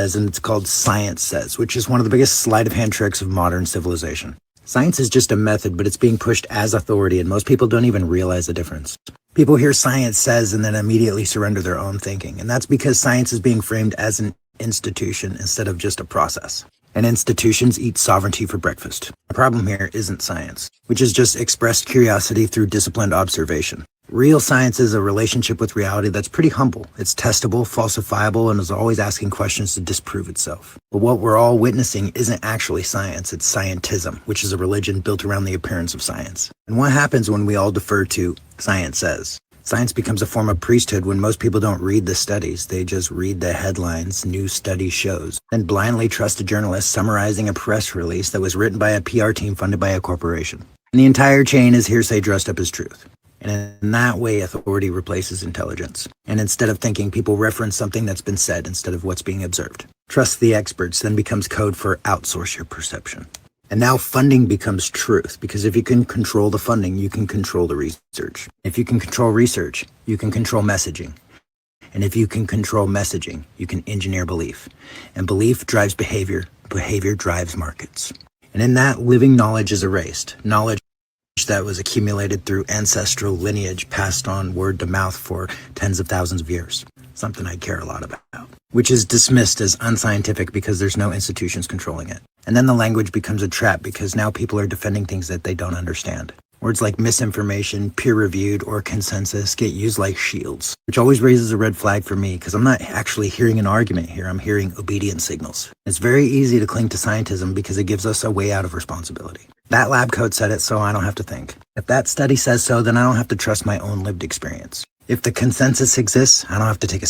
says, and it's called science says, which is one of the biggest sleight of hand tricks of modern civilization. Science is just a method, but it's being pushed as authority, and most people don't even realize the difference. People hear science says and then immediately surrender their own thinking, and that's because science is being framed as an institution instead of just a process. And institutions eat sovereignty for breakfast. The problem here isn't science, which is just expressed curiosity through disciplined observation. Real science is a relationship with reality that's pretty humble. It's testable, falsifiable, and is always asking questions to disprove itself. But what we're all witnessing isn't actually science, it's scientism, which is a religion built around the appearance of science. And what happens when we all defer to science says? Science becomes a form of priesthood when most people don't read the studies. They just read the headlines, new study shows, and blindly trust a journalist summarizing a press release that was written by a PR team funded by a corporation. And the entire chain is hearsay dressed up as truth. And in that way, authority replaces intelligence. And instead of thinking, people reference something that's been said instead of what's being observed. Trust the experts then becomes code for outsource your perception. And now funding becomes truth, because if you can control the funding, you can control the research. If you can control research, you can control messaging. And if you can control messaging, you can engineer belief. And belief drives behavior, behavior drives markets. And in that, living knowledge is erased. Knowledge that was accumulated through ancestral lineage passed on word to mouth for tens of thousands of years. Something I care a lot about. Which is dismissed as unscientific because there's no institutions controlling it. And then the language becomes a trap because now people are defending things that they don't understand. Words like misinformation, peer-reviewed, or consensus get used like shields, which always raises a red flag for me because I'm not actually hearing an argument here, I'm hearing obedience signals. It's very easy to cling to scientism because it gives us a way out of responsibility. That lab coat said it, so I don't have to think. If that study says so, then I don't have to trust my own lived experience. If the consensus exists, I don't have to take a